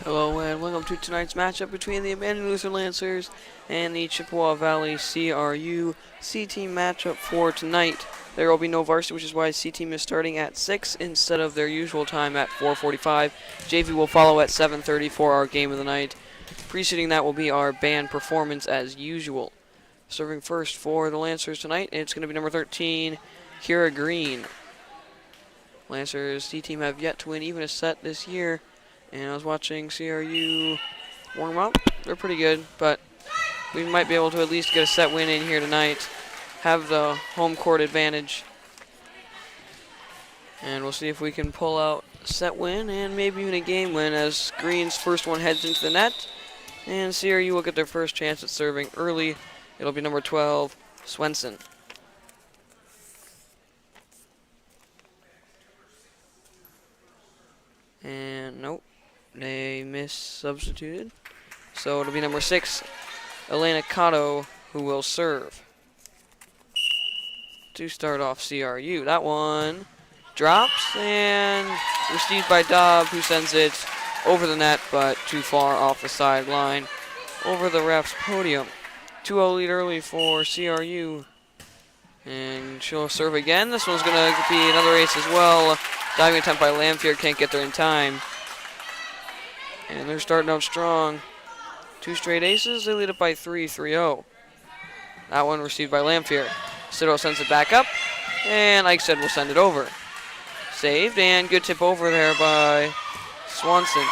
Hello and welcome to tonight's matchup between the Immanuel Lutheran Lancers and the Chippewa Valley CRU C-Team matchup for tonight. There will be no varsity, which is why C-Team is starting at 6 instead of their usual time at 4:45. JV will follow at 7:30 for our game of the night. Preceding that will be our band performance as usual. Serving first for the Lancers tonight, it's going to be number 13, Kira Green. Lancers C-Team have yet to win even a set this year. And I was watching CRU warm up. They're pretty good, but we might be able to at least get a set win in here tonight. Have the home court advantage. And we'll see if we can pull out a set win and maybe even a game win as Green's first one heads into the net. And CRU will get their first chance at serving early. It'll be number 12, Swenson. And nope. They substituted. So it'll be number 6, Elena Cotto, who will serve. To start off CRU. That one drops and received by Dobb, who sends it over the net, but too far off the sideline. Over the ref's podium. 2-0 lead early for CRU. And she'll serve again. This one's going to be another ace as well. Diving attempt by Lamphere, can't get there in time. And they're starting out strong. 2 straight aces, they lead it by 3-0. That one received by Lamphere. Siddle sends it back up, and Eichstead will send it over. Saved, and good tip over there by Swanson.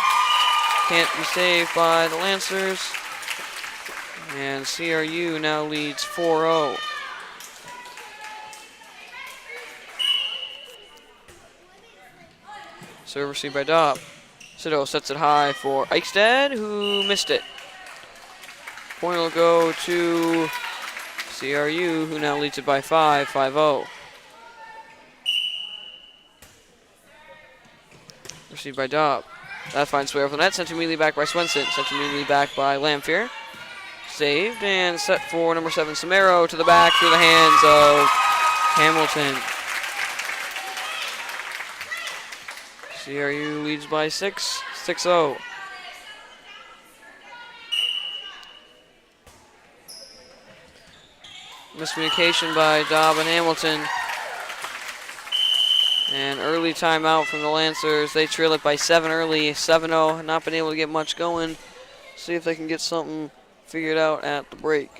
Can't be saved by the Lancers. And CRU now leads 4-0. Serve received by Dobb. Siddle sets it high for Eichstead, who missed it. Point will go to CRU, who now leads it by 5-0. Received by Dobb. That finds way over the net, sent immediately back by Swenson. Sent immediately back by Lamphere. Saved and set for number 7, Samaro, to the back through the hands of Hamilton. CRU leads by 6-0. Miscommunication by Dobb and Hamilton. And early timeout from the Lancers. They trail it by 7 early, 7-0. Not been able to get much going. See if they can get something figured out at the break.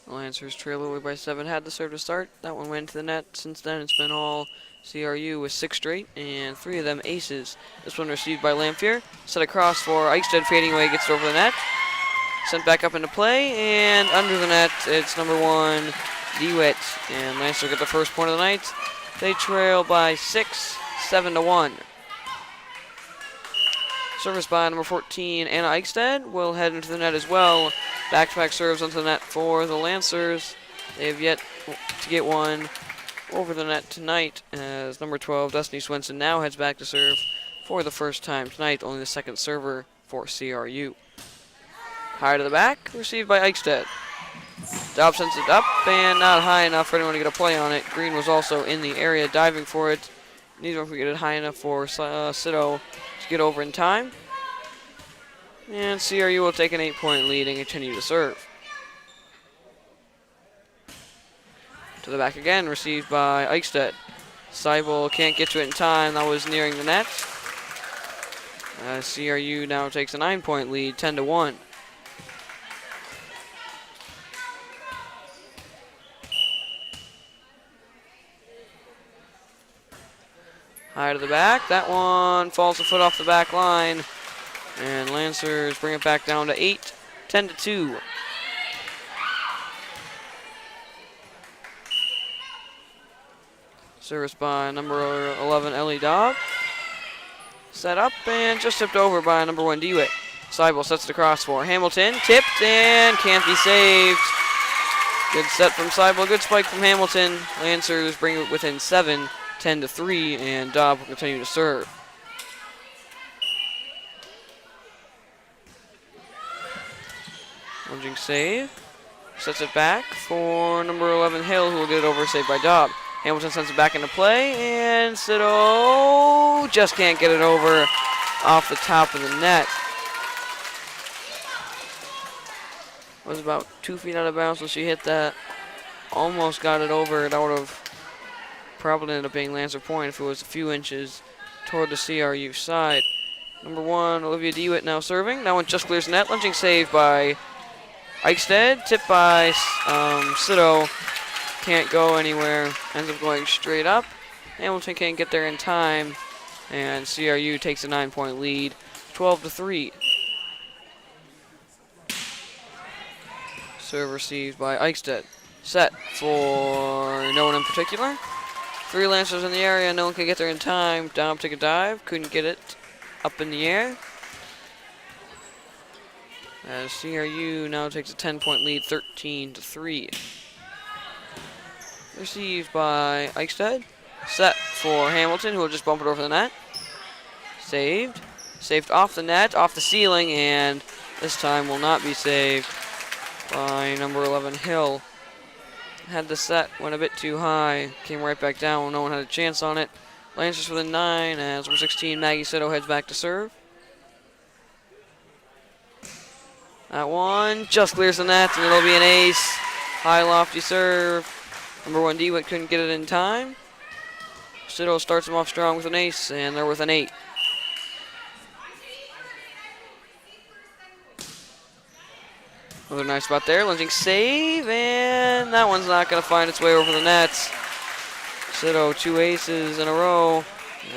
The Lancers trail away by 7. Had the serve to start. That one went to the net. Since then, it's been all CRU with 6 straight, and 3 of them aces. This one received by Lamphere. Set across for Eichstead, fading away, gets it over the net. Sent back up into play, and under the net, it's number 1, DeWitt. And Lancers get the first point of the night. They trail by 6, 7-1. Service by number 14, Anna Eichstead, will head into the net as well. Back-to-back serves onto the net for the Lancers. They have yet to get one over the net tonight, as number 12, Destiny Swenson, now heads back to serve for the first time tonight, only the second server for CRU. High to the back, received by Eichstead. Dobb sends it up, and not high enough for anyone to get a play on it. Green was also in the area diving for it. Neither of them get it high enough for Sido to get over in time. And CRU will take an 8-point lead and continue to serve. To the back again, received by Eichstead. Seibel can't get to it in time. That was nearing the net. CRU now takes a 9-point lead, 10-1. High to the back. That one falls a foot off the back line. And Lancers bring it back down to 8, 10-2. Service by number 11, Ellie Dobb. Set up and just tipped over by number 1, DeWitt. Seibel sets it across for Hamilton. Tipped and can't be saved. Good set from Seibel. Good spike from Hamilton. Lancers bring it within 7, 10-3, and Dobb will continue to serve. Lunging save. Sets it back for number 11, Hill, who will get it over, saved by Dobb. Hamilton sends it back into play, and Sido just can't get it over off the top of the net. Was about 2 feet out of bounds when she hit that. Almost got it over. That would have probably ended up being Lancer point if it was a few inches toward the CRU side. Number 1, Olivia DeWitt now serving. That one just clears the net. Lunging save by Eichstead. Tipped by Sido. Can't go anywhere. Ends up going straight up. Hamilton can't get there in time. And CRU takes a 9-point lead. 12-3. Serve received by Eichstead. Set for no one in particular. 3 Lancers in the area. No one can get there in time. Dom took a dive. Couldn't get it up in the air. As CRU now takes a 10-point lead, 13-3. Received by Eichstead. Set for Hamilton, who will just bump it over the net. Saved. Saved off the net, off the ceiling, and this time will not be saved by number 11, Hill. Had the set, went a bit too high, came right back down. No one had a chance on it. Lancers within 9 as number 16, Maggie Sido, heads back to serve. That one just clears the net, and it'll be an ace. High lofty serve. Number 1, DeWitt couldn't get it in time. Sido starts them off strong with an ace, and they're with an 8. Another nice spot there. Lunging save, and that one's not going to find its way over the nets. Sido 2 aces in a row,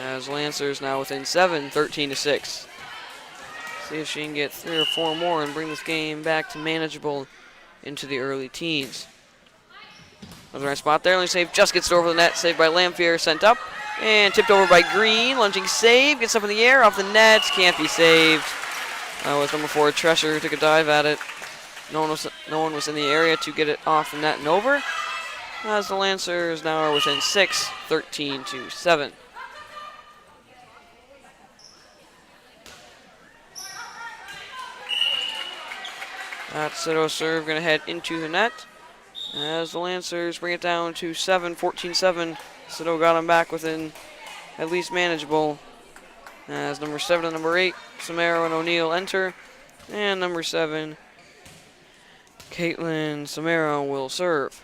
as Lancers now within 7, 13-6. See if she can get 3 or 4 more and bring this game back to manageable into the early teens. Another nice spot there. Only save just gets it over the net. Saved by Lamphere. Sent up and tipped over by Green. Lunging save. Gets up in the air. Off the nets. Can't be saved. That was number 4, Tresher, who took a dive at it. No one was in the area to get it off the net and over. As the Lancers now are within 6, 13-7. That Sido serve going to head into the net. As the Lancers bring it down to 7, 14-7. Sido got him back within at least manageable. As number 7 and number 8, Samara and O'Neill enter. And number 7, Caitlin Samara will serve.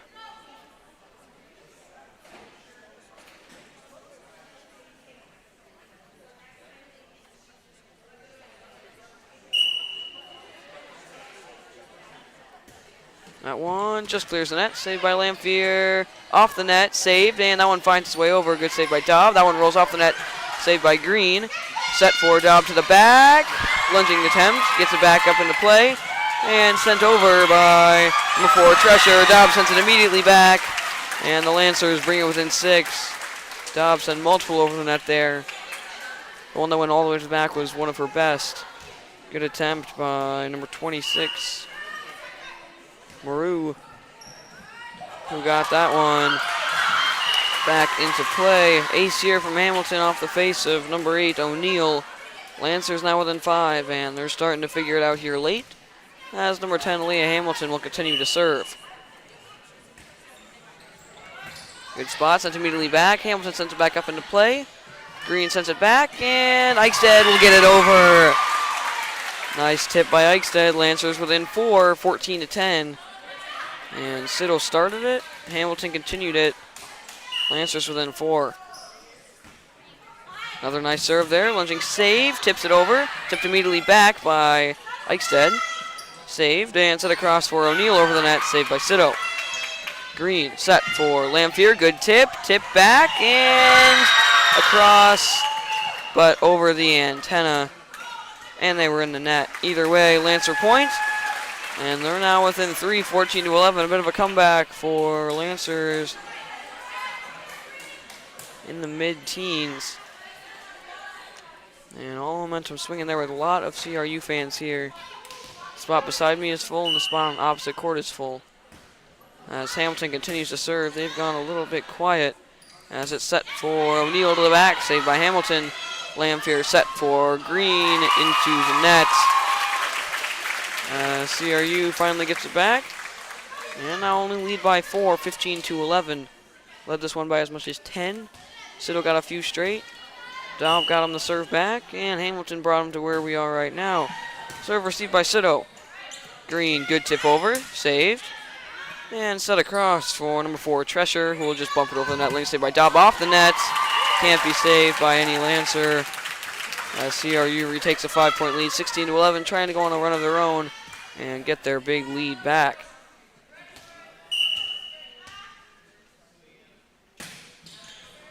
That one just clears the net. Saved by Lamphere. Off the net. Saved. And that one finds its way over. Good save by Dobb. That one rolls off the net. Saved by Green. Set for Dobb to the back. Lunging attempt. Gets it back up into play. And sent over by number 4, Tresher. Dobb sends it immediately back. And the Lancers bring it within 6. Dobb sent multiple over the net there. The one that went all the way to the back was one of her best. Good attempt by number 26. Maru, who got that one back into play. Ace here from Hamilton off the face of number 8, O'Neill. Lancers now within 5, and they're starting to figure it out here late, as number 10, Leah Hamilton, will continue to serve. Good spot, sent immediately back. Hamilton sends it back up into play. Green sends it back, and Eichstead will get it over. Nice tip by Eichstead. Lancers within 4, 14-10. And Sido started it. Hamilton continued it. Lancers within 4. Another nice serve there. Lunging save. Tips it over. Tipped immediately back by Eichstead. Saved and set across for O'Neill over the net. Saved by Sido. Green set for Lamphere. Good tip. Tip back and across, but over the antenna. And they were in the net. Either way, Lancer point. And they're now within 3, 14-11. A bit of a comeback for Lancers. in the mid-teens. And all momentum swinging there with a lot of CRU fans here. The spot beside me is full, and the spot on opposite court is full. As Hamilton continues to serve, they've gone a little bit quiet. As it's set for O'Neal to the back, saved by Hamilton. Lamphere set for Green into the net. CRU finally gets it back. And now only lead by 4, 15-11. Led this one by as much as 10. Siddle got a few straight. Daub got him the serve back, and Hamilton brought him to where we are right now. Serve received by Siddle. Green, good tip over, saved. And set across for number 4, Tresher, who will just bump it over the net. Lane saved by Daub off the net. Can't be saved by any Lancer. As CRU retakes a 5-point lead, 16-11, trying to go on a run of their own and get their big lead back.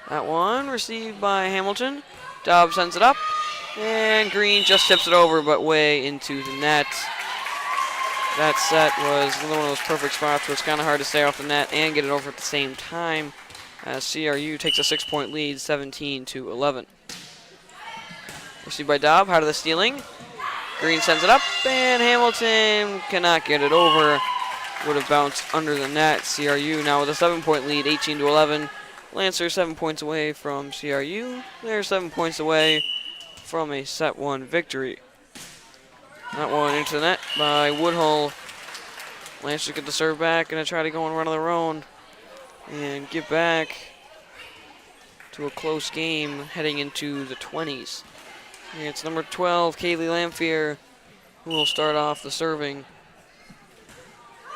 That one received by Hamilton. Daub sends it up, and Green just tips it over, but way into the net. That set was one of those perfect spots where it's kind of hard to stay off the net and get it over at the same time, as CRU takes a 6-point lead, 17-11. Received by Daub, out of the stealing. Green sends it up, and Hamilton cannot get it over. Would have bounced under the net. CRU now with a 7-point lead, 18-11. Lancer 7 points away from CRU. They're 7 points away from a set 1 victory. That one into the net by Woodhull. Lancers get the serve back, gonna try to go and run on their own and get back to a close game heading into the 20s. It's number 12, Kaylee Lamphere, who will start off the serving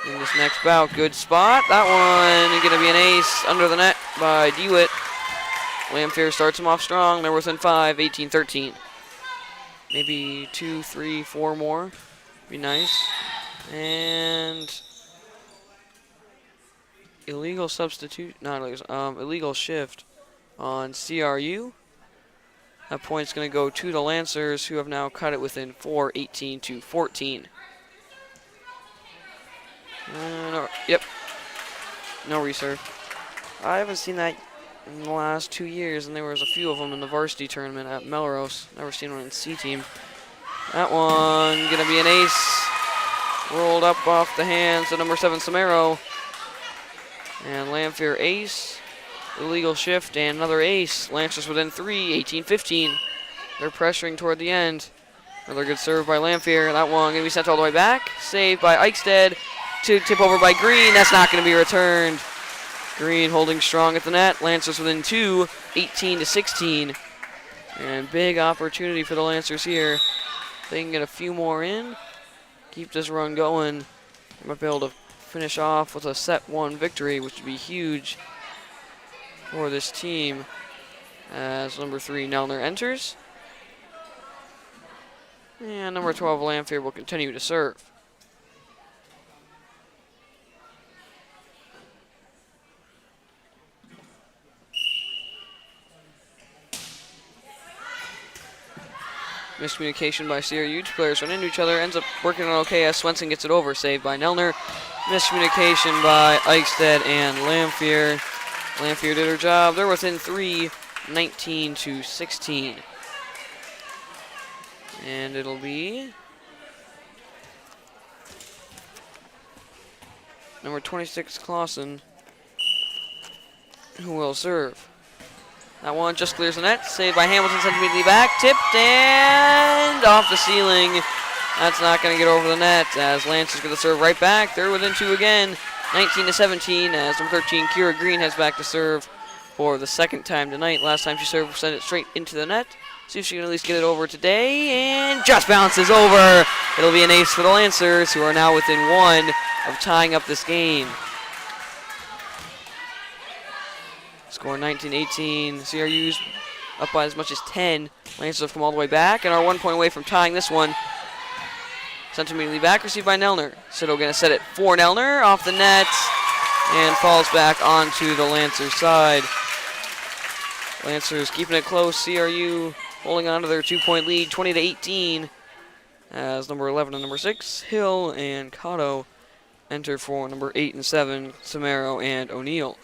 in this next bout. Good spot. That one is going to be an ace under the net by DeWitt. Lamphere starts them off strong. They're within 5, 18-13. Maybe 2, 3, 4 more. Be nice. And illegal substitute, not illegal, illegal shift on CRU. That point's going to go to the Lancers, who have now cut it within 4, 18-14. Yep. No reserve. I haven't seen that in the last 2 years, and there was a few of them in the varsity tournament at Melrose. Never seen one in C-team. That one going to be an ace. Rolled up off the hands of number 7, Samaro. And Lamphere ace. Illegal shift and another ace. Lancers within 3, 18-15. They're pressuring toward the end. Another good serve by Lamphere. That one going to be sent all the way back. Saved by Eichstead. To tip over by Green. That's not going to be returned. Green holding strong at the net. Lancers within 2, 18-16. And big opportunity for the Lancers here. They can get a few more in. Keep this run going. They might be able to finish off with a set 1 victory, which would be huge for this team. As number 3, Nelner enters. And number 12, Lamphere, will continue to serve. Miscommunication by CRU. Two players run into each other. Ends up working on okay as Swenson gets it over. Saved by Nelner. Miscommunication by Eichstead and Lamphere. Lamphere did her job. They're within 3, 19-16. And it'll be number 26, Clausen, who will serve. That one just clears the net. Saved by Hamilton, sent immediately back. Tipped and off the ceiling. That's not going to get over the net as Lancers going to serve right back. They're within 2 again. 19-17 as number 13, Kira Green, heads back to serve for the second time tonight. Last time she served, sent it straight into the net. See if she can at least get it over today. And just bounces over. It'll be an ace for the Lancers, who are now within 1 of tying up this game. Score 19-18. CRU's up by as much as 10. Lancers have come all the way back and are 1 point away from tying this one. Sent immediately back, received by Nelner. Siddle going to set it for Nelner, off the net, and falls back onto the Lancers side. Lancers keeping it close. CRU holding on to their 2-point lead, 20-18, as number 11 and number 6, Hill and Cotto, enter for number 8 and 7, Samaro and O'Neal.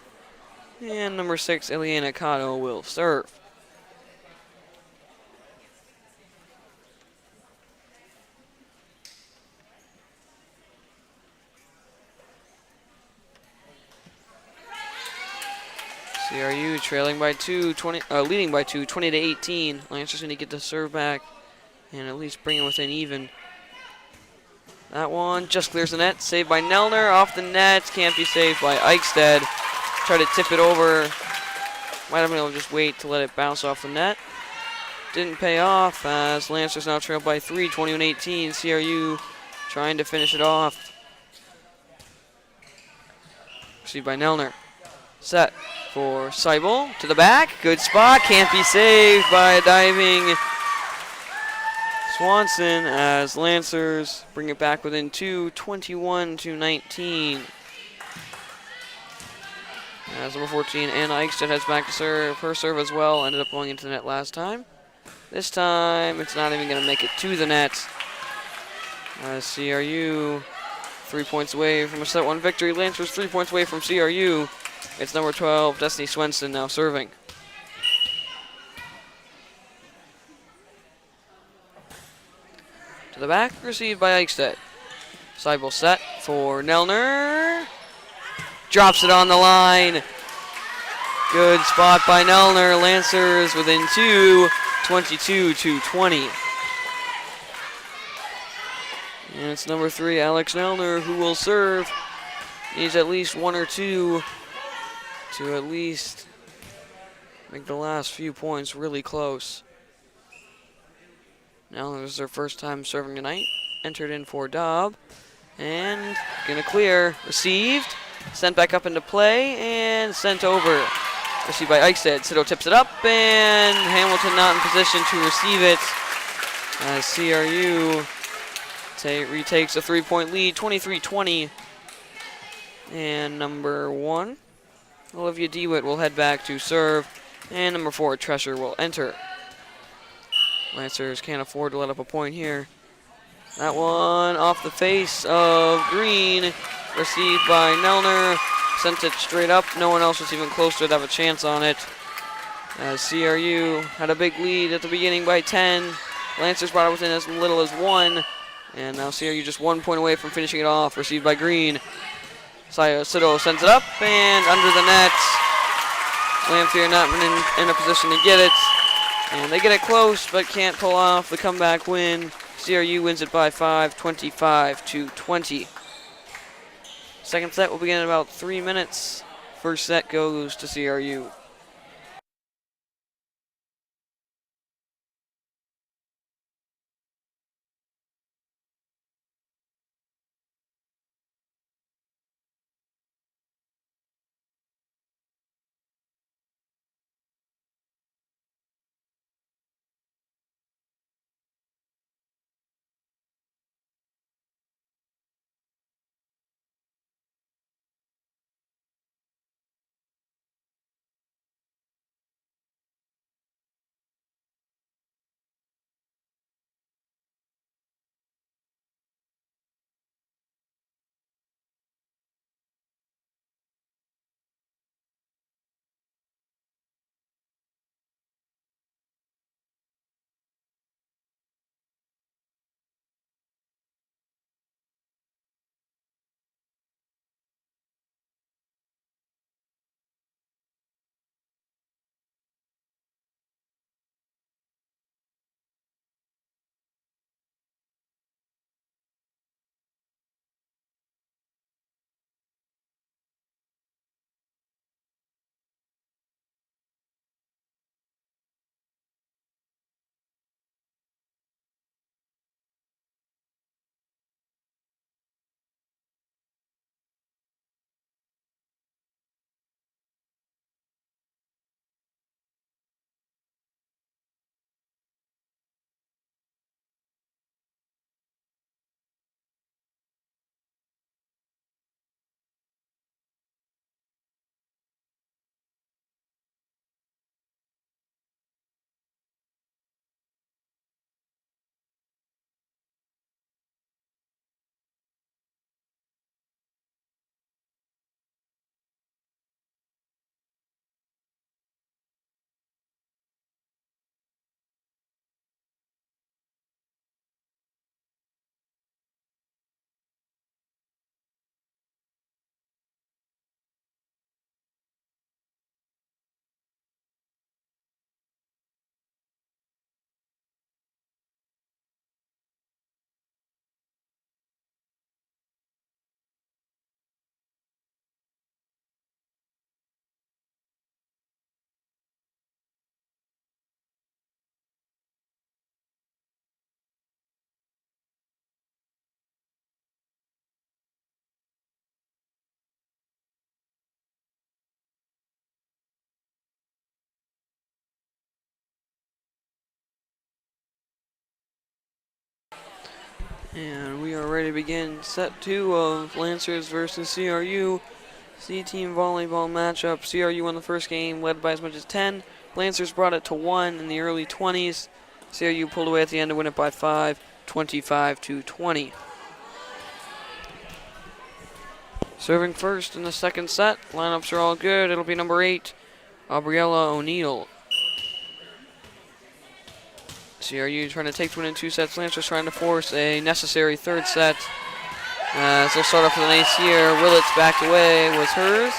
And number 6, Ileana Cotto will serve. CRU trailing by 2, leading by 2, 20 to 18. Lancers going to get the serve back and at least bring it within even. That one just clears the net. Saved by Nelner. Off the net. Can't be saved by Eichstead. Try to tip it over. Might have been able to just wait to let it bounce off the net. Didn't pay off as Lancers now trail by 3, 21-18. CRU trying to finish it off. Received by Nelner. Set for Seibel to the back. Good spot. Can't be saved by a diving Swanson as Lancers bring it back within 2, 21-19. As number 14, Anna Eichstead heads back to serve. Her serve as well ended up going into the net last time. This time, it's not even going to make it to the net. As CRU 3 points away from a set 1 victory. Lancers 3 points away from CRU. It's number 12, Destiny Swenson, now serving. To the back, received by Eichstead. Seibel set for Nelner. Drops it on the line. Good spot by Nelner. Lancers within 2, 22-20. And it's number 3, Alex Nelner, who will serve. Needs at least 1 or 2 to at least make the last few points really close. Nelner is their first time serving tonight. Entered in for Dobb. And gonna clear. Received. Sent back up into play and sent over. Received by Eichstead. Sido tips it up and Hamilton not in position to receive it. As CRU retakes a 3-point lead, 23-20. And number 1, Olivia DeWitt will head back to serve. And number 4, Tresher will enter. Lancers can't afford to let up a point here. That one off the face of Green. Received by Nelner. Sent it straight up. No one else was even close to it, have a chance on it. As CRU had a big lead at the beginning by 10. Lancers brought it within as little as 1. And now CRU just 1 point away from finishing it off. Received by Green. Sido sends it up and under the net. Lamphere not in a position to get it. And they get it close but can't pull off the comeback win. CRU wins it by 5, 25-20. Second set will begin in about 3 minutes. First set goes to CRU. And we are ready to begin set 2 of Lancers versus CRU. C-team volleyball matchup. CRU won the first game, led by as much as 10. Lancers brought it to 1 in the early 20s. CRU pulled away at the end to win it by 5, 25-20. Serving first in the second set. Lineups are all good. It'll be number 8, Gabriella O'Neill. CRU trying to take the win in 2 sets. Lancers trying to force a necessary third set. As they'll start off with an ace here. Willits backed away, was hers.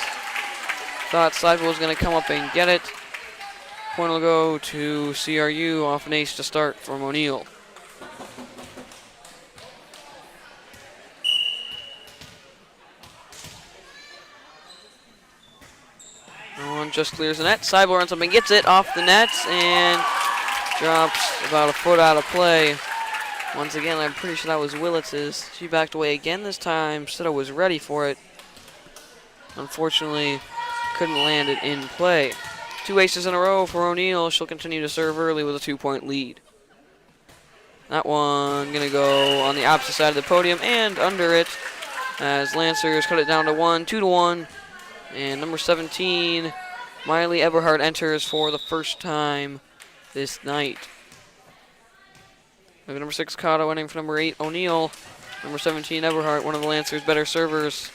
Thought Seibel was going to come up and get it. Point will go to CRU off an ace to start from O'Neill. One just clears the net. Seibel runs up and gets it off the nets and drops about a foot out of play. Once again, I'm pretty sure that was Willits's. She backed away again this time. Sido was ready for it. Unfortunately, couldn't land it in play. 2 aces in a row for O'Neill. She'll continue to serve early with a 2-point lead. That one going to go on the opposite side of the podium and under it as Lancers cut it down to 1, 2-1. And number 17, Miley Eberhardt, enters for the first time this night. We have number 6, Cotto, winning for number 8, O'Neill. Number 17, Eberhardt, one of the Lancers' better servers.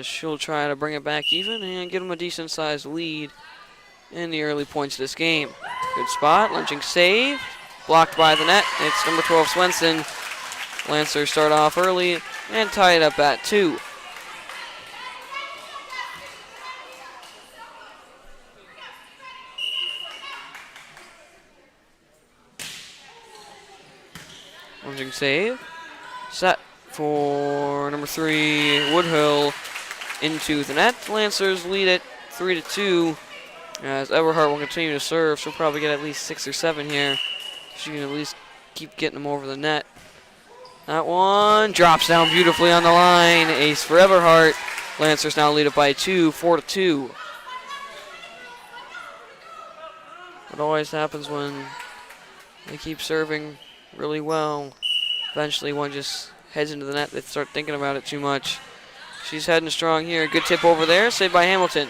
She'll try to bring it back even and give them a decent-sized lead in the early points of this game. Good spot, lunging save, blocked by the net. It's number 12, Swenson. Lancers start off early and tie it up at 2. Lunging save. Set for number 3, Woodhill into the net. Lancers lead it 3-2 as Eberhardt will continue to serve. She'll probably get at least 6 or 7 here. She can at least keep getting them over the net. That one drops down beautifully on the line. Ace for Eberhardt. Lancers now lead it by 2, 4-2. What always happens when they keep serving really well, eventually one just heads into the net. They start thinking about it too much. She's heading strong here. Good tip over there, saved by Hamilton.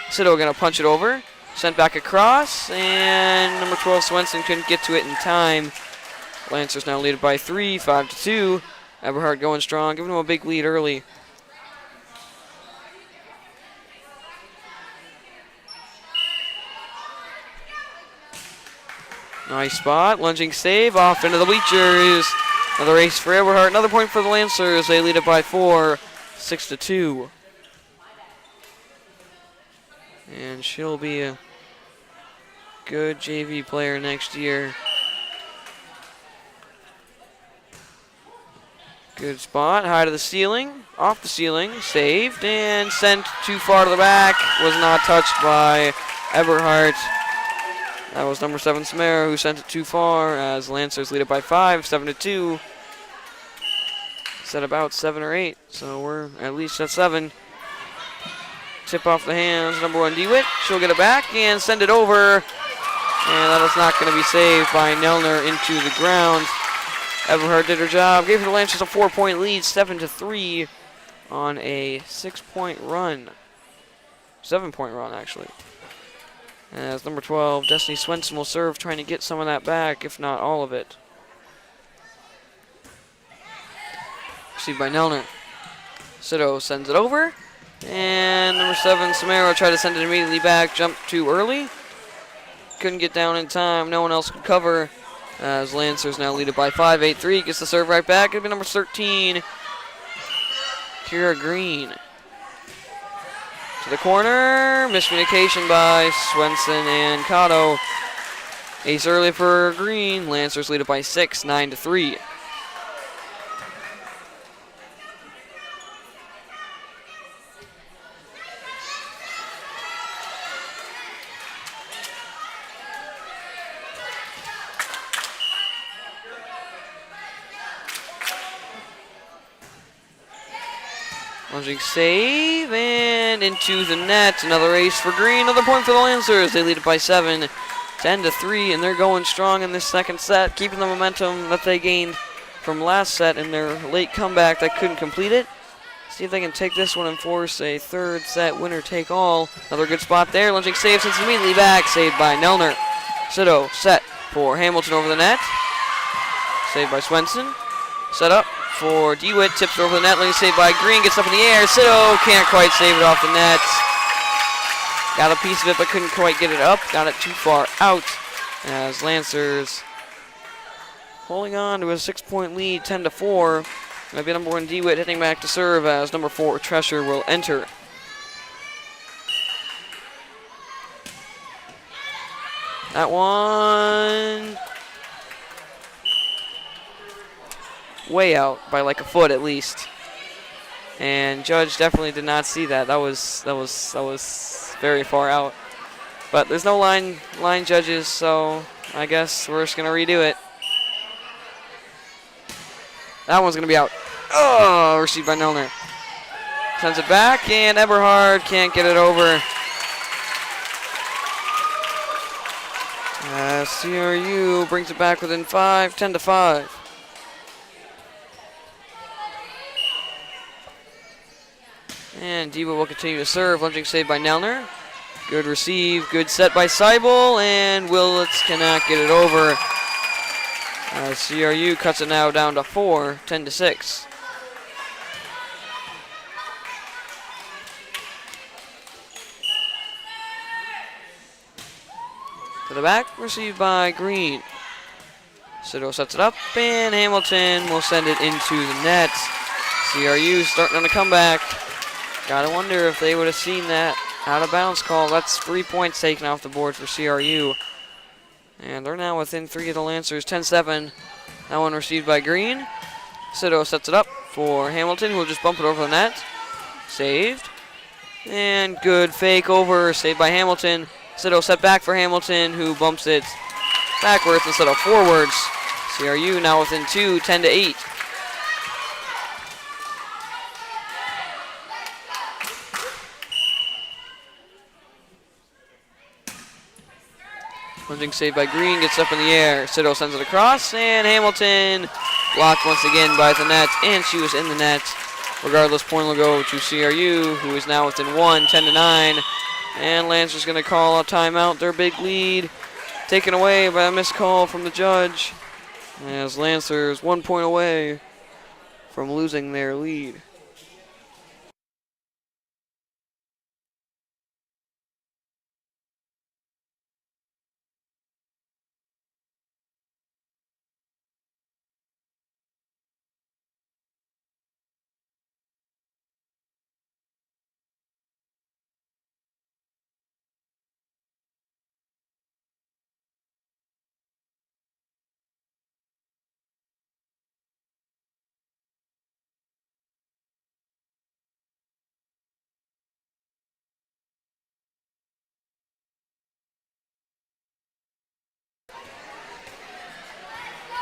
Sido going to punch it over. Sent back across, and number 12, Swenson, couldn't get to it in time. Lancers now lead it by 3, 5-2. Eberhardt going strong, giving them a big lead early. Nice spot, lunging save, off into the bleachers. Another ace for Eberhardt, another point for the Lancers. They lead it by 4, 6-2. And she'll be a good JV player next year. Good spot, high to the ceiling, off the ceiling, saved, and sent too far to the back. Was not touched by Eberhardt. That was number 7, Samara, who sent it too far as Lancers lead it by 5, 7-2. Set about 7 or 8, so we're at least at 7. Tip off the hands, number 1, DeWitt. She'll get it back and send it over. And that is not going to be saved by Nelner into the ground. Eberhardt did her job, gave the Lancers a 4-point lead, 7-3 on a 6-point run. 7-point run, actually. As number 12, Destiny Swenson, will serve, trying to get some of that back, if not all of it. Received by Nelner. Sido sends it over. And number 7, Samara, tried to send it immediately back, jumped too early. Couldn't get down in time, no one else could cover. As Lancers now lead it by 5, 8-3, gets the serve right back. It'll be number 13, Kira Green. To the corner, miscommunication by Swenson and Cotto. Ace early for Green. Lancers lead it by 6, 9-3. Lunging save and into the net. Another ace for Green. Another point for the Lancers. They lead it by 7, 10-3, and they're going strong in this second set, keeping the momentum that they gained from last set in their late comeback that couldn't complete it. See if they can take this one and force a third set winner take all. Another good spot there. Lunging save since immediately back. Saved by Nelner. Sito set for Hamilton over the net. Saved by Swenson. Set up for DeWitt. Tips it over the net. Lunging save by Green. Gets up in the air. Sito can't quite save it off the net. Got a piece of it but couldn't quite get it up. Got it too far out as Lancers holding on to a 6-point lead, 10-4. That'll be number 1 DeWitt hitting back to serve as number 4 Tresher will enter. That one way out by like a foot at least. And Judge definitely did not see that. That was very far out. But there's no line judges, so I guess we're just gonna redo it. That one's going to be out. Oh, received by Nelner. Sends it back, and Eberhard can't get it over. CRU brings it back within 5, 10-5. And Diva will continue to serve. Lunging save by Nelner. Good receive, good set by Seibel, and Willits cannot get it over. CRU cuts it now down to 4, 10-6. To the back, received by Green. Sito sets it up, and Hamilton will send it into the net. CRU starting on a comeback. Gotta wonder if they would have seen that out of bounds call. That's 3 points taken off the board for CRU. And they're now within 3 of the Lancers, 10-7. That one received by Green. Sito sets it up for Hamilton, who will just bump it over the net. Saved. And good fake over, saved by Hamilton. Sito set back for Hamilton, who bumps it backwards instead of forwards. CRU now within 2, 10-8. Lunging save by Green, gets up in the air. Sito sends it across, and Hamilton blocked once again by the net, and she was in the net. Regardless, point will go to CRU, who is now within 1, 10-9. And Lancers going to call a timeout, their big lead, taken away by a missed call from the judge, as Lancers 1 point away from losing their lead.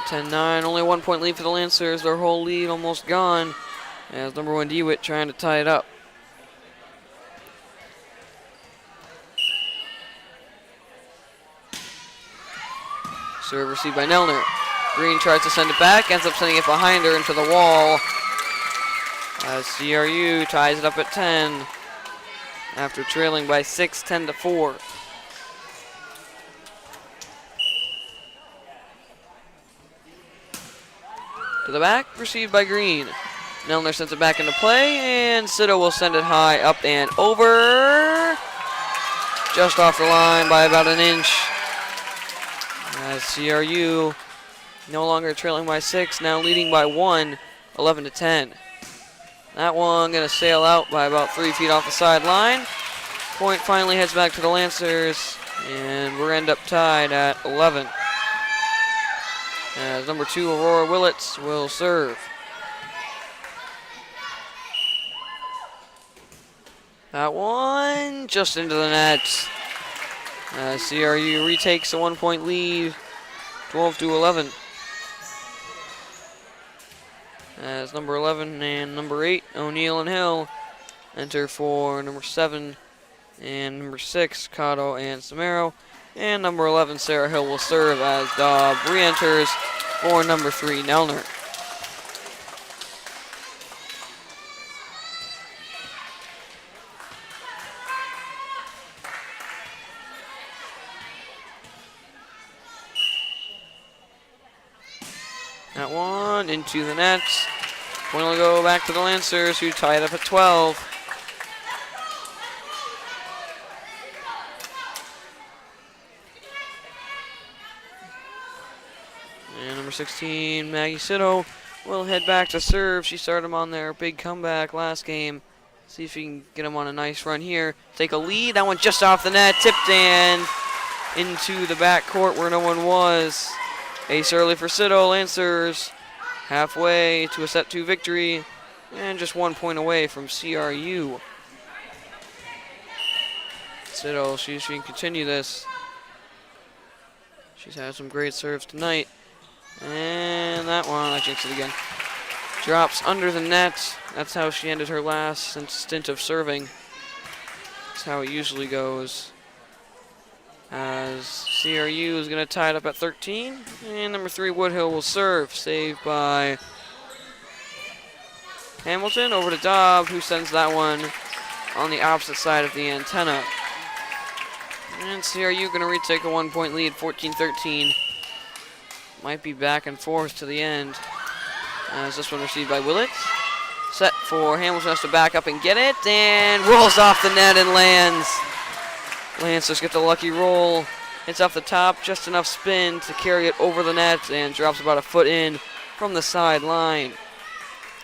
(10-9), only 1 point lead for the Lancers. Their whole lead almost gone as number 1 DeWitt trying to tie it up. Serve received by Nelner. Green tries to send it back, ends up sending it behind her into the wall. As CRU ties it up at 10 after trailing by 6, 10-4. To the back, received by Green. Nelner sends it back into play, and Sito will send it high, up and over. Just off the line by about an inch. As CRU no longer trailing by 6, now leading by 1, 11-10. That one going to sail out by about 3 feet off the sideline. Point finally heads back to the Lancers, and we're end up tied at 11. As number 2, Aurora Willits, will serve. That one just into the net. CRU retakes a 1 point lead, 12-11. As number 11 and number 8, O'Neill and Hill, enter for number 7 and number 6, Cotto and Samaro. And number 11, Sarah Hill, will serve as Dobb re-enters for number 3, Nelner. That one into the net. Point will go back to the Lancers, who tied up at 12. And number 16, Maggie Sitto, will head back to serve. She started him on their big comeback last game. See if she can get him on a nice run here. Take a lead. That one just off the net. Tipped and into the back court where no one was. Ace early for Sitto. Lancers halfway to a set 2 victory. And just 1 point away from CRU. Sitto, she can continue this. She's had some great serves tonight. And that one, I jinxed it again. Drops under the net. That's how she ended her last stint of serving. That's how it usually goes. As CRU is going to tie it up at 13. And number 3, Woodhill will serve. Saved by Hamilton. Over to Dobb, who sends that one on the opposite side of the antenna. And CRU going to retake a 1-point lead, 14-13. Might be back and forth to the end. As this one received by Willett. Set for Hamilton, has to back up and get it. And rolls off the net and lands. Lancers get the lucky roll. Hits off the top, just enough spin to carry it over the net and drops about a foot in from the sideline.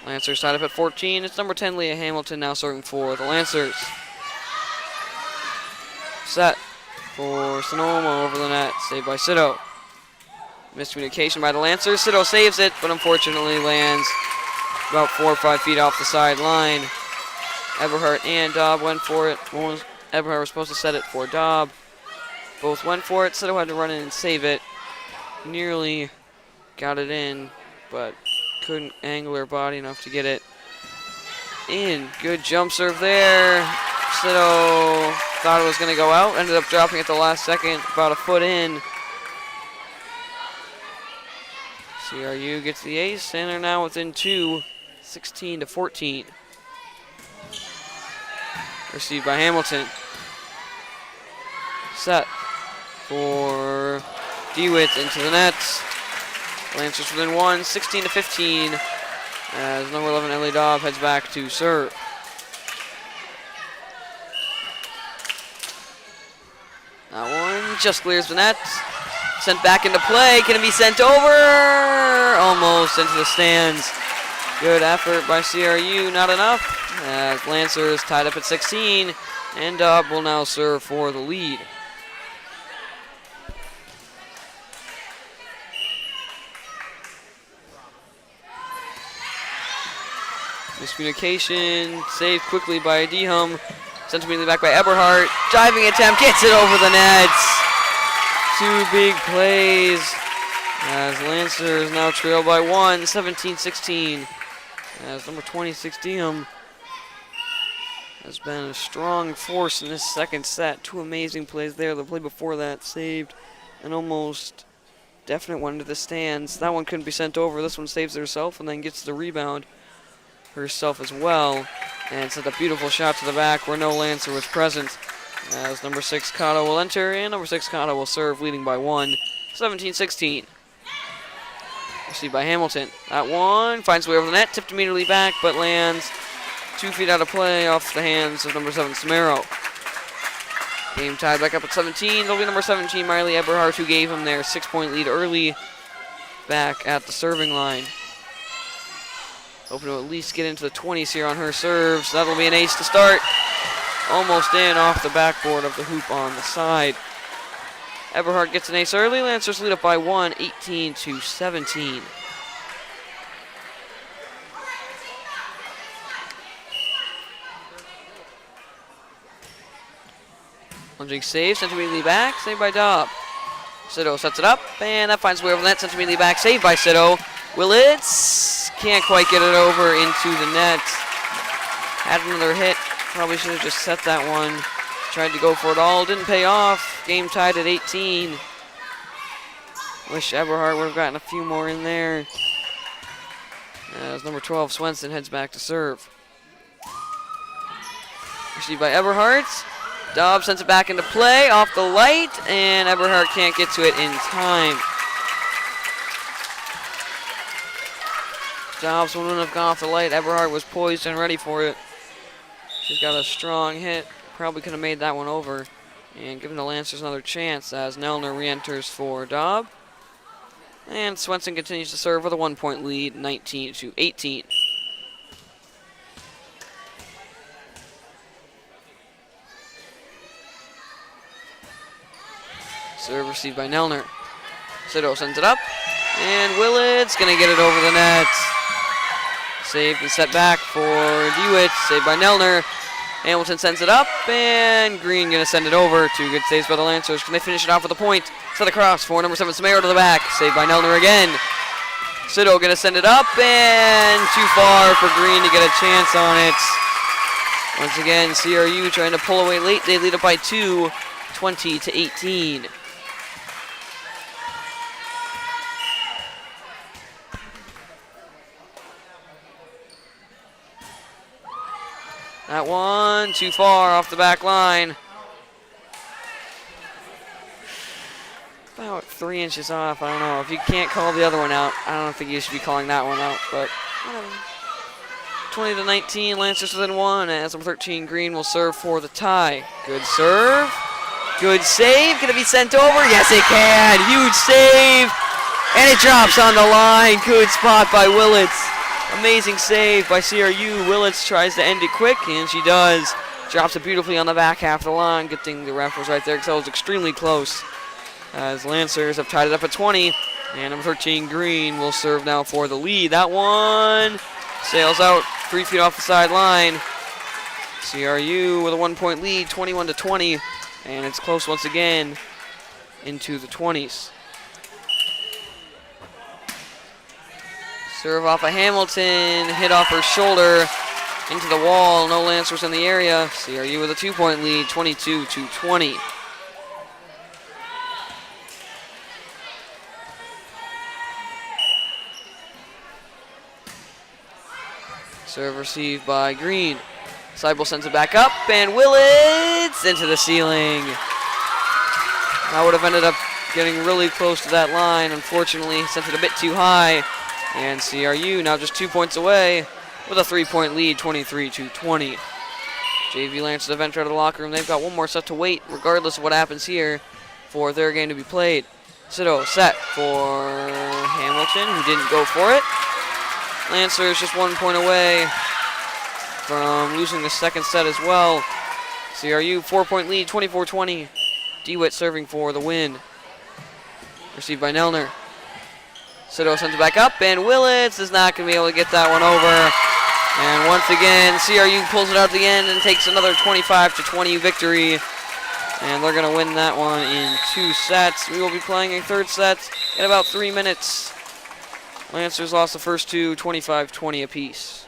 Lancers tied up at 14. It's number 10, Leah Hamilton, now serving for the Lancers. Set for Sonoma over the net, saved by Sitto. Miscommunication by the Lancers. Sitto saves it, but unfortunately lands about 4 or 5 feet off the sideline. Eberhardt and Dobb went for it. Eberhardt was supposed to set it for Dobb. Both went for it. Sitto had to run in and save it. Nearly got it in, but couldn't angle her body enough to get it in. Good jump serve there. Sitto thought it was going to go out. Ended up dropping at the last second, about a foot in. CRU gets the ace, and they're now within 2, 16-14. Received by Hamilton. Set for DeWitt into the net. Lancers within 1, 16-15. As number 11, Ellie Dobb heads back to serve. That one just clears the net. Sent back into play. Can it be sent over? Almost into the stands. Good effort by CRU. Not enough. As Lancers tied up at 16. And Dobb will now serve for the lead. Miscommunication. Saved quickly by Dehum. Sent immediately back by Eberhardt. Diving attempt. Gets it over the net. 2 big plays as Lancers now trail by 1, 17-16. As number 26, Diem, has been a strong force in this second set. 2 amazing plays there. The play before that saved an almost definite one to the stands. That one couldn't be sent over. This one saves herself and then gets the rebound herself as well. And sent a beautiful shot to the back where no Lancer was present. As number 6, Kato will enter, and number 6, Kato will serve, leading by 1, 17-16. Received by Hamilton. That one finds way over the net, tipped immediately back, but lands 2 feet out of play off the hands of number 7, Samaro. Game tied back up at 17. It'll be number 17, Miley Eberhardt, who gave him their 6-point lead early back at the serving line. Hoping to at least get into the 20s here on her serves. That'll be an ace to start. Almost in off the backboard of the hoop on the side. Eberhardt gets an ace early. Lancers lead up by 1, 18-17. Lunging save, sent immediately back, saved by Dobb. Sitto sets it up, and that finds way over the net, sent immediately back, saved by Sitto. Willits can't quite get it over into the net. Had another hit. Probably should have just set that one. Tried to go for it all. Didn't pay off. Game tied at 18. Wish Eberhardt would have gotten a few more in there. As number 12, Swenson, heads back to serve. Received by Eberhardt. Dobb sends it back into play off the light, and Eberhardt can't get to it in time. Dobbs wouldn't have gone off the light. Eberhard was poised and ready for it. She's got a strong hit. Probably could have made that one over. And giving the Lancers another chance as Nelner re-enters for Dobb. And Swenson continues to serve with a 1-point lead, 19-18. Serve received by Nelner. Sido sends it up. And Willett's going to get it over the net. Saved and set back for DeWitt. Saved by Nelner. Hamilton sends it up. And Green going to send it over. 2 good saves by the Lancers. Can they finish it off with a point? Set across for number 7, Samaro to the back. Saved by Nelner again. Sido going to send it up. And too far for Green to get a chance on it. Once again, CRU trying to pull away late. They lead it by 2, 20-18. That one too far off the back line. About 3 inches off. I don't know. If you can't call the other one out, I don't think you should be calling that one out, but whatever. 20-19, Lancers within 1 as number 13, Green will serve for the tie. Good serve. Good save. Can it be sent over? Yes, it can. Huge save. And it drops on the line. Good spot by Willits. Amazing save by CRU. Willits tries to end it quick, and she does. Drops it beautifully on the back half of the line. Good thing the ref was right there because that was extremely close. As Lancers have tied it up at 20. And number 13, Green, will serve now for the lead. That one sails out 3 feet off the sideline. CRU with a 1-point lead, 21-20. And it's close once again into the 20s. Serve off of Hamilton, hit off her shoulder into the wall. No Lancers in the area. CRU with a 2-point lead, 22-20. Serve received by Green. Seibel sends it back up, and Willits into the ceiling. I would have ended up getting really close to that line. Unfortunately, sent it a bit too high. And CRU now just 2 points away with a 3-point lead, 23-20. JV Lancers have entered the locker room. They've got one more set to wait, regardless of what happens here, for their game to be played. Sido set for Hamilton, who didn't go for it. Lancers just 1 point away from losing the second set as well. CRU 4-point lead, 24-20. DeWitt serving for the win. Received by Nelner. Sido sends it back up, and Willits is not going to be able to get that one over. And once again, CRU pulls it out at the end and takes another 25-20 victory. And they're going to win that one in 2 sets. We will be playing a third set in about 3 minutes. Lancers lost the first 2, 25-20 apiece.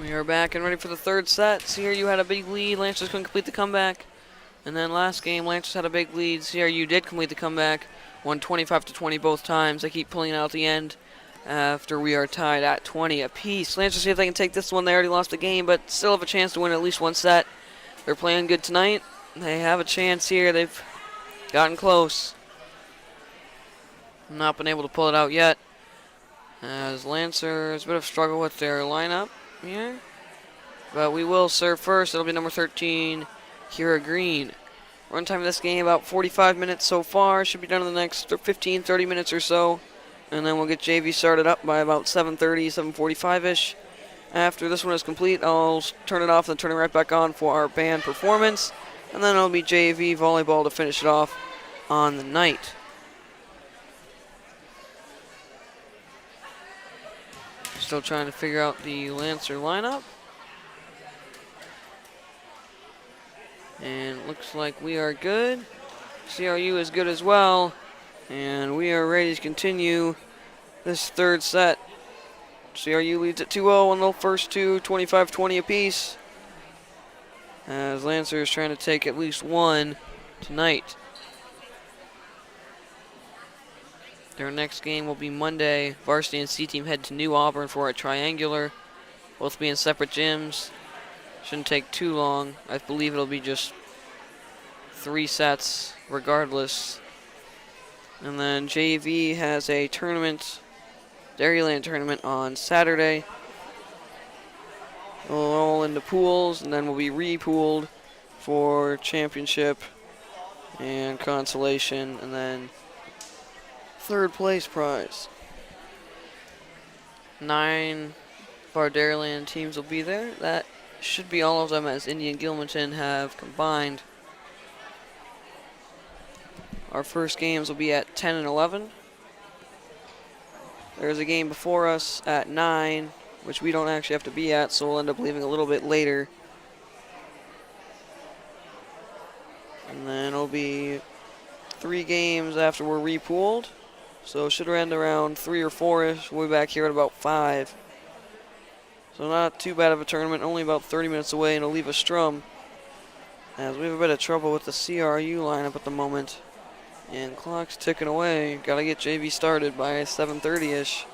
We are back and ready for the third set. CRU had a big lead. Lancers couldn't complete the comeback. And then last game, Lancers had a big lead. CRU did complete the comeback. Won 25-20 both times. They keep pulling out at the end after we are tied at 20 apiece. Lancers see if they can take this one. They already lost the game, but still have a chance to win at least one set. They're playing good tonight. They have a chance here. They've gotten close. Not been able to pull it out yet. As Lancers, a bit of struggle with their lineup here. But we will serve first. It'll be number 13, Kira Green. Runtime of this game about 45 minutes so far. Should be done in the next 15-30 minutes or so. And then we'll get JV started up by about 7:30, 7:45-ish. After this one is complete, I'll turn it off and turn it right back on for our band performance. And then it'll be JV volleyball to finish it off on the night. Still trying to figure out the Lancer lineup. And it looks like we are good. CRU is good as well. And we are ready to continue this third set. CRU leads at 2-0 on the first two, 25-20 apiece. As Lancer is trying to take at least one tonight. Their next game will be Monday. Varsity and C team head to New Auburn for a triangular. Both be in separate gyms. Shouldn't take too long. I believe it'll be just 3 sets regardless. And then JV has a tournament, Dairyland tournament on Saturday. We'll roll into pools and then we'll be re-pooled for championship and consolation and then third place prize. 9 of our Dairyland teams will be there. That should be all of them as Indy and Gilmanton have combined. Our first games will be at 10 and 11. There's a game before us at 9, which we don't actually have to be at, so we'll end up leaving a little bit later. And then it'll be 3 games after we're repooled. So it should end around 3 or 4-ish. We'll be back here at about 5. So not too bad of a tournament, only about 30 minutes away, and it'll leave a strum. As we have a bit of trouble with the CRU lineup at the moment. And clock's ticking away. Gotta get JV started by 7:30-ish.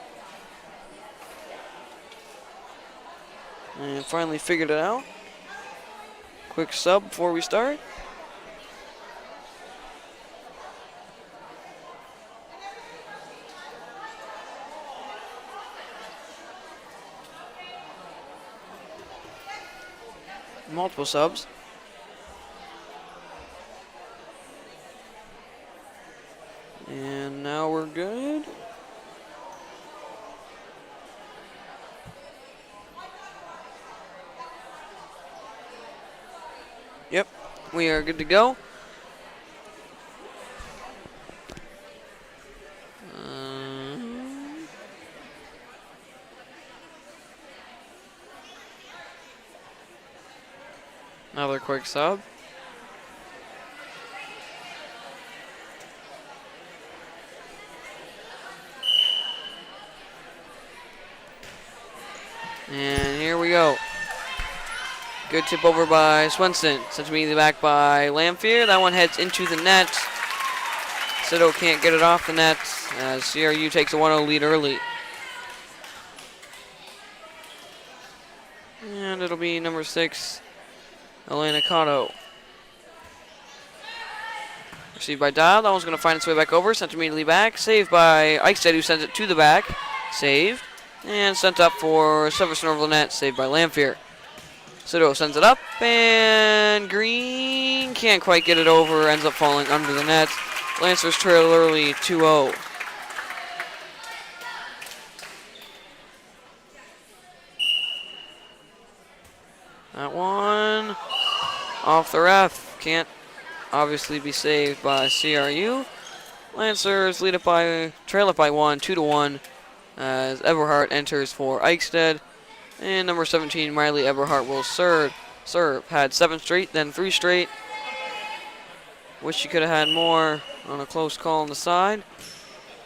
And finally figured it out. Quick sub before we start. Multiple subs. And now we're good. Yep, we are good to go. Another quick sub. And here we go. Good tip over by Swenson. Sent immediately back by Lamphere. That one heads into the net. Sido can't get it off the net as CRU takes a 1-0 lead early. And it'll be number 6, Elena Cotto. Received by Dial. That one's going to find its way back over. Sent immediately back. Saved by Eichstead, who sends it to the back. Saved. And sent up for Severson over the net. Saved by Lamphere. Sido sends it up. And Green can't quite get it over. Ends up falling under the net. Lancers trail early 2-0. That one off the ref. Can't obviously be saved by CRU. Lancers trail it by 1, 2-1, as Eberhardt enters for Eichstead. And number 17, Miley Eberhardt, will serve. Had 7 straight, then 3 straight. Wish she could have had more on a close call on the side.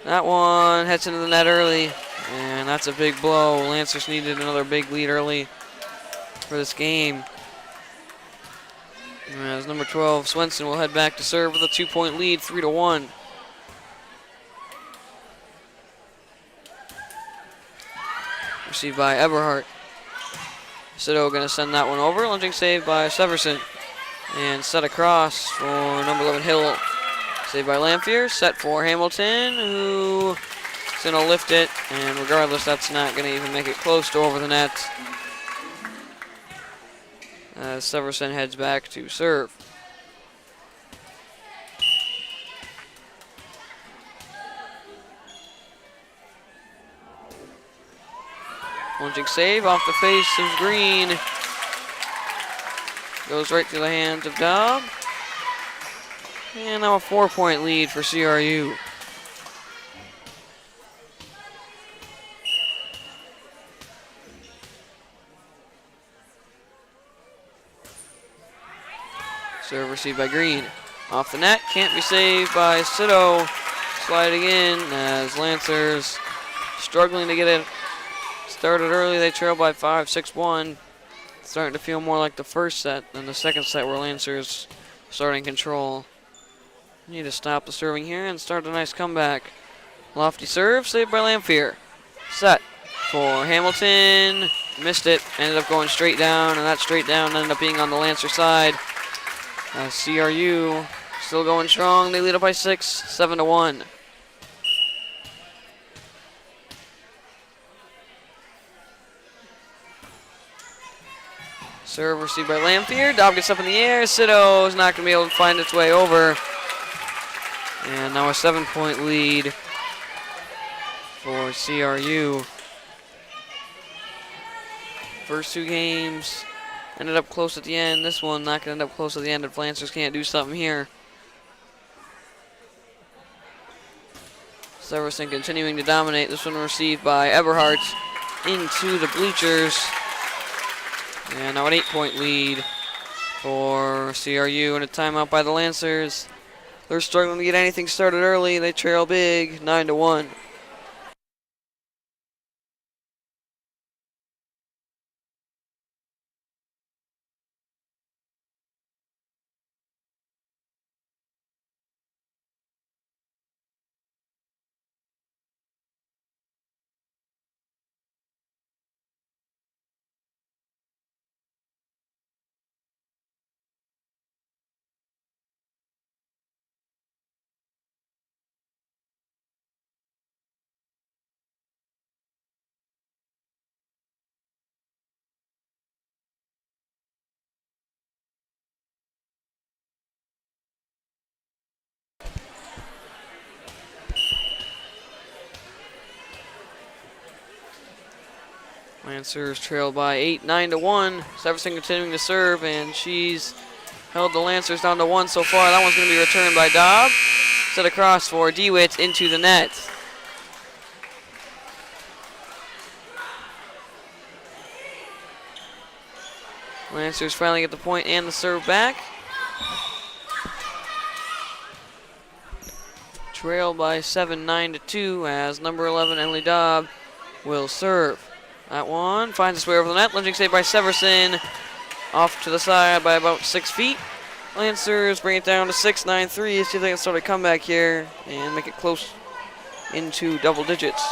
That one heads into the net early, and that's a big blow. Lancers needed another big lead early. for this game. As number 12, Swenson, will head back to serve with a 2-point lead, 3-1. Received by Eberhardt. Sito going to send that one over. Lunging save by Severson. And set across for number 11, Hill. Saved by Lamphere. Set for Hamilton, who is going to lift it. And regardless, that's not going to even make it close to over the net. As Severson heads back to serve. Lunging save off the face of Green. Goes right through the hands of Dobb. And now a 4-point lead for CRU. Serve received by Green. Off the net, can't be saved by Sito. Sliding in as Lancers struggling to get it started early. They trail by 5, 6-1. Starting to feel more like the first set than the second set where Lancers starting control. Need to stop the serving here and start a nice comeback. Lofty serve, saved by Lamphere. Set for Hamilton. Missed it, ended up going straight down, and that straight down ended up being on the Lancer side. CRU still going strong. They lead up by 6, 7-1. Serve received by Lamphere. Dobb gets up in the air. Sito is not going to be able to find its way over. And now a 7-point lead for CRU. First two games ended up close at the end. This one not going to end up close at the end if Lancers can't do something here. Severson continuing to dominate. This one received by Eberhardt into the bleachers. And now an 8-point lead for CRU and a timeout by the Lancers. They're struggling to get anything started early. They trail big, 9-1. Lancers trail by 8, 9-1. Severson continuing to serve, and she's held the Lancers down to 1 so far. That one's going to be returned by Dobb. Set across for DeWitt into the net. Lancers finally get the point and the serve back. Trail by 7, 9-2 as number 11, Emily Dobb, will serve. That one finds its way over the net. Lunging save by Severson. Off to the side by about 6 feet. Lancers bring it down to 6, 9-3. See if they can start a comeback here and make it close into double digits.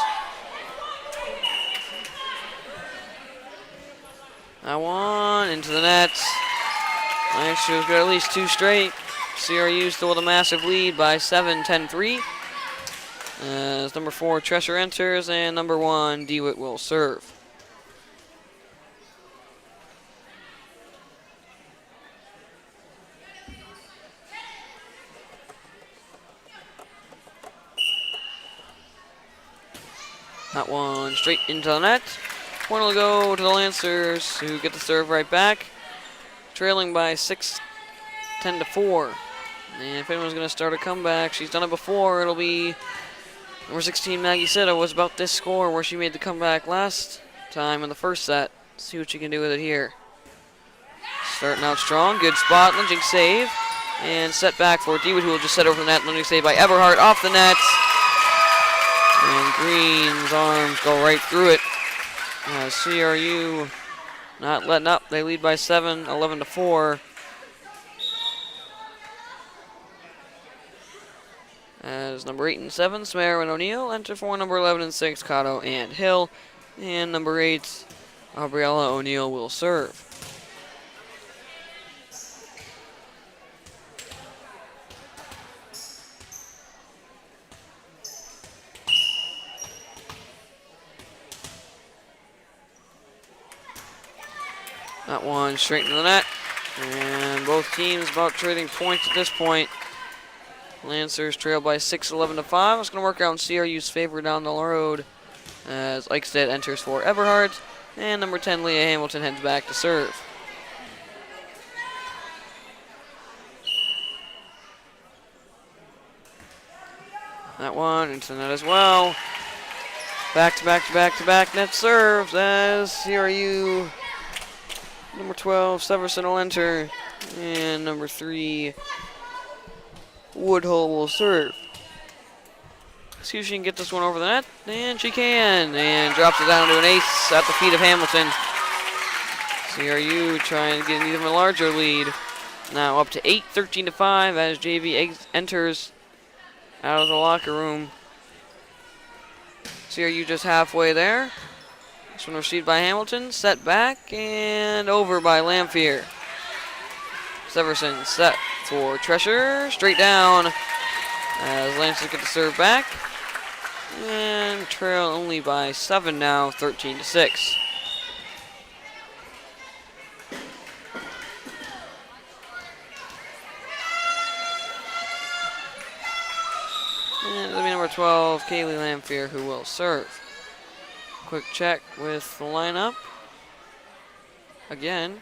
That one into the net. Lancers got at least 2 straight. CRU still with a massive lead by 7, 10-3. As number 4, Tresher enters, and number 1, DeWitt, will serve. That one straight into the net. Point will go to the Lancers, who get the serve right back. Trailing by 6, 10-4. And if anyone's going to start a comeback, she's done it before. It'll be number 16, Maggie Sito, was about this score where she made the comeback last time in the first set. Let's see what she can do with it here. Starting out strong. Good spot. Lunging save. And set back for DeWitt, who will just set over the net. Lunging save by Eberhardt off the net. And Green's arms go right through it. CRU not letting up. They lead by 7, 11-4. As number 8 and 7, Smer and O'Neill enter for number 11 and 6, Cotto and Hill. And number 8, Gabriella O'Neill will serve. That one straight into the net. And both teams about trading points at this point. Lancers trail by 6, 11-5. It's going to work out in CRU's favor down the road as Eichstätt enters for Eberhardt. And number 10, Leah Hamilton, heads back to serve. That one into the net as well. Back-to-back net serves as CRU number 12, Severson will enter. And number 3, Woodhull will serve. See if she can get this one over the net. And she can. And drops it down to an ace at the feet of Hamilton. CRU trying to get an even larger lead. Now up to 8, 13-5 as JV enters out of the locker room. CRU just halfway there. This one received by Hamilton. Set back and over by Lamphere. Severson set for Tresher. Straight down as Lancers get the serve back. And trail only by 7 now, 13-6. And it'll be number 12, Kaylee Lamphere, who will serve. Quick check with the lineup. Again.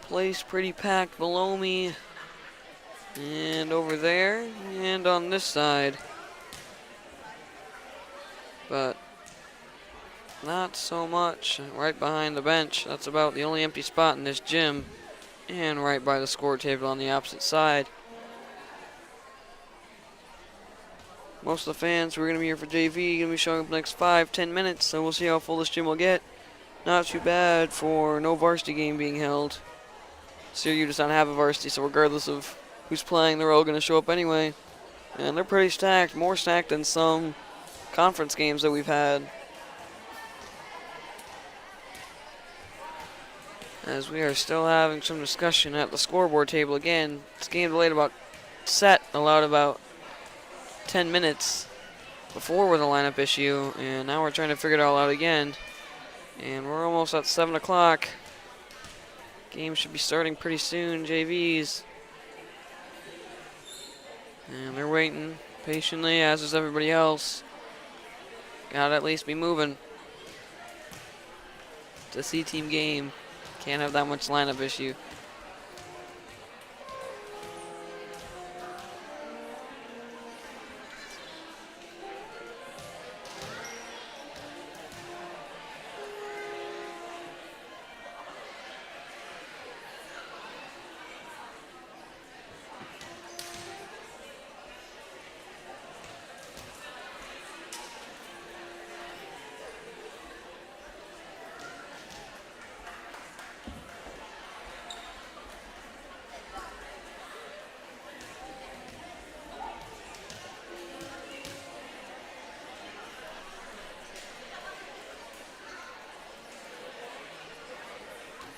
Place pretty packed below me. And over there. And on this side. But not so much right behind the bench. That's about the only empty spot in this gym. And right by the score table on the opposite side. Most of the fans who are going to be here for JV going to be showing up the next 5-10 minutes, so we'll see how full this gym will get. Not too bad for no varsity game being held. CRU does not have a varsity, so regardless of who's playing, they're all going to show up anyway. And they're pretty stacked, more stacked than some conference games that we've had. As we are still having some discussion at the scoreboard table again. This game delayed allowed about 10 minutes before with a lineup issue, and now we're trying to figure it all out again. And we're almost at 7 o'clock. Game should be starting pretty soon, JVs. And they're waiting patiently, as is everybody else. Gotta at least be moving. It's a C-team game. Can't have that much lineup issue.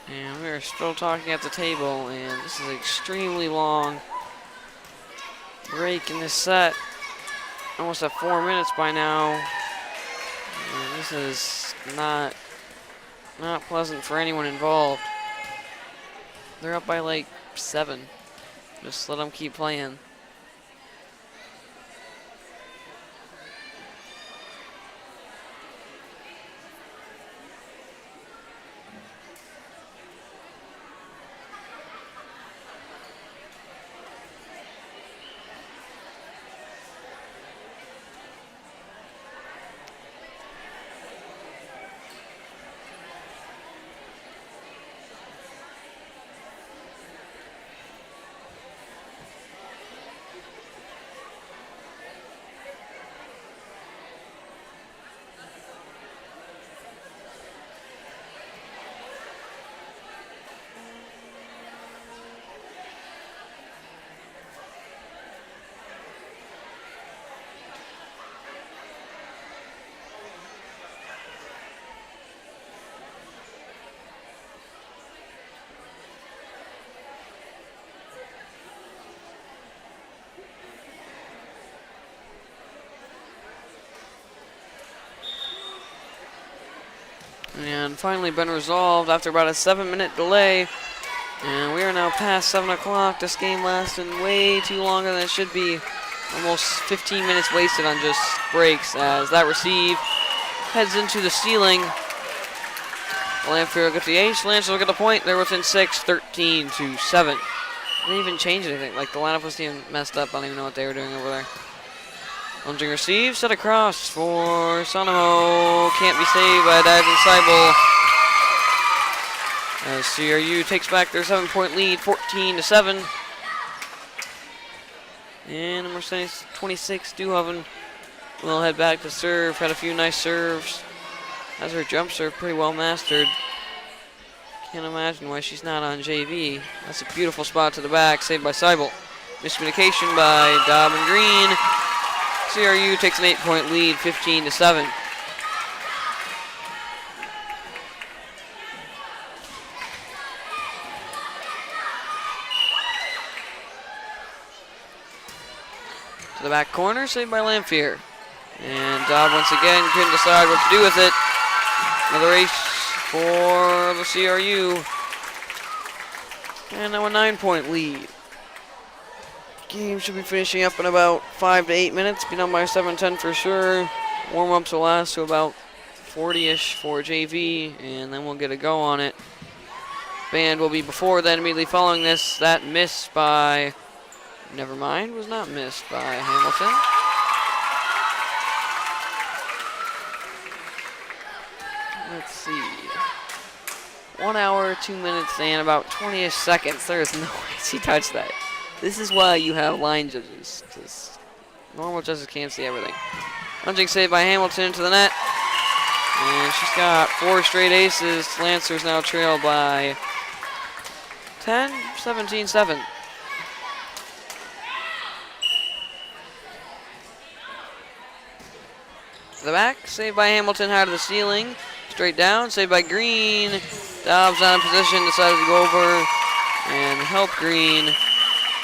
And we're still talking at the table, and this is an extremely long break in this set. Almost at 4 minutes by now. And this is not pleasant for anyone involved. They're up by like 7. Just let them keep playing. And finally been resolved after about a 7-minute delay. And we are now past 7 o'clock. This game lasted way too longer than it should be. Almost 15 minutes wasted on just breaks as that receive heads into the ceiling. Lanphier will get the ace. Lancers will get the point. They're within 6, 13-7. Didn't even change anything. Like, the lineup was even messed up. I don't even know what they were doing over there. Lunging receive, set across for Sonamo. Can't be saved by diving Seibel. As CRU takes back their 7-point lead, 14-7. And number 26, Duhoven will head back to serve. Had a few nice serves. Has her jump serve pretty well mastered. Can't imagine why she's not on JV. That's a beautiful spot to the back, saved by Seibel. Miscommunication by Dobb and Green. CRU takes an 8-point lead, 15-7. To the back corner, saved by Lanphier. And Dobb once again couldn't decide what to do with it. Another ace for the CRU. And now a 9-point lead. Game should be finishing up in about 5 to 8 minutes. Be done by 7:10 for sure. Warm-ups will last to about 40-ish for JV, and then we'll get a go on it. Band will be before then, immediately following this. That miss by... Never mind, was not missed by Hamilton. Let's see. 1 hour, 2 minutes, and about 20-ish seconds. There is no way she touched that. This is why you have line judges, because normal judges can't see everything. Lunging save by Hamilton into the net. And she's got 4 straight aces. Lancers now trail by 10, 17-7. The back, saved by Hamilton, high to the ceiling. Straight down, saved by Green. Dobbs on position, decided to go over and help Green.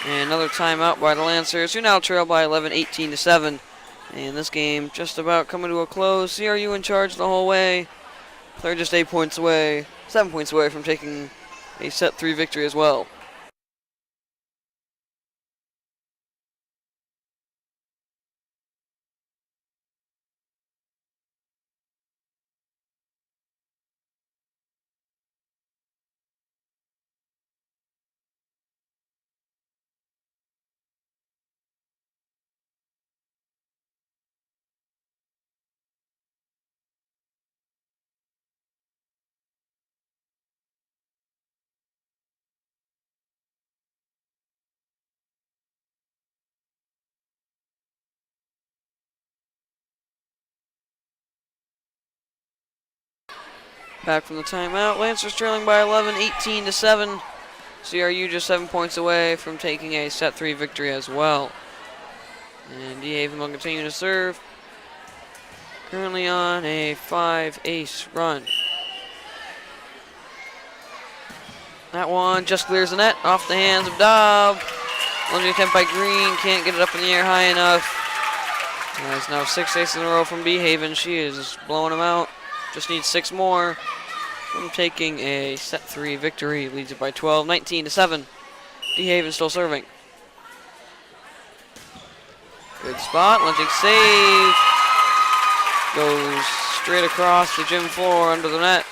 And another timeout by the Lancers, who now trail by 11, 18-7. And this game just about coming to a close. CRU in charge the whole way. They're just 8 points away, 7 points away from taking a set 3 victory as well. Back from the timeout, Lancers trailing by 11, 18-7. CRU just 7 points away from taking a set 3 victory as well. And DeHaven will continue to serve. Currently on a 5-ace run. That one just clears the net off the hands of Dobb. Lunging attempt by Green, can't get it up in the air high enough. It's now 6 aces in a row from DeHaven. She is blowing them out. Just needs 6 more from taking a set 3 victory. Leads it by 12, 19-7. DeHaven still serving. Good spot, lunging save. Goes straight across the gym floor under the net.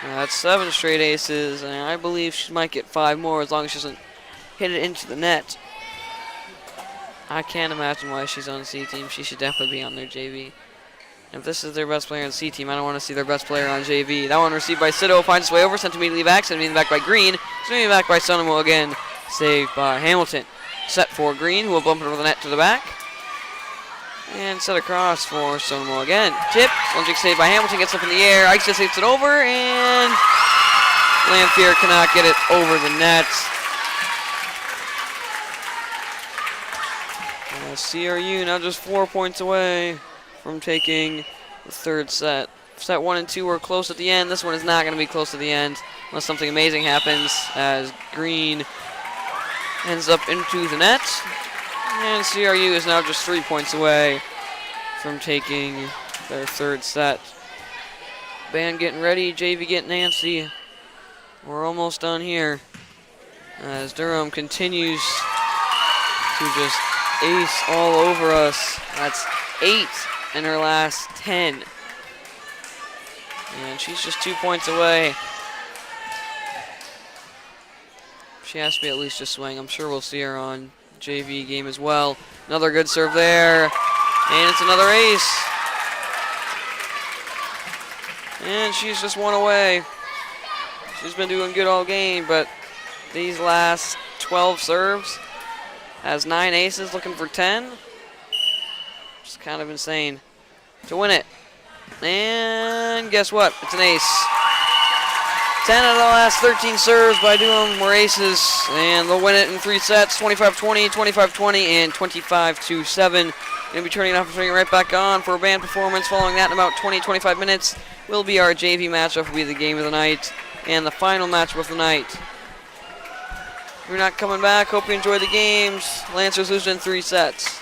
That's 7 straight aces, and I believe she might get 5 more as long as she doesn't hit it into the net. I can't imagine why she's on the C team. She should definitely be on their JV. If this is their best player on the C team, I don't want to see their best player on JV. That one received by Sito, finds its way over, sent immediately back, sent immediately back by Green, sent immediately back by Sonamo again, saved by Hamilton. Set for Green, who will bump it over the net to the back. And set across for Sonamo again. Tip, lunging save by Hamilton, gets up in the air, Ike just hits it over, and Lanphier cannot get it over the net. CRU now just 4 points away from taking the third set. Set 1 and 2 were close at the end. This one is not going to be close at the end unless something amazing happens as Green ends up into the net. And CRU is now just 3 points away from taking their third set. Band getting ready, JV getting antsy. We're almost done here. As Durham continues to just ace all over us. That's 8 in her last 10. And she's just 2 points away. She has to be at least a swing. I'm sure we'll see her on JV game as well. Another good serve there. And it's another ace. And she's just 1 away. She's been doing good all game, but these last 12 serves has 9 aces, looking for 10. Just kind of insane to win it. And guess what? It's an ace. 10 out of the last 13 serves by Durham were aces, and they'll win it in 3 sets, 25-20, 25-20, and 25-7. Going to be turning it off and turning it right back on for a band performance. Following that in about 20-25 minutes will be our JV matchup, will be the game of the night, and the final matchup of the night. We're not coming back. Hope you enjoy the games. Lancers losing in 3 sets.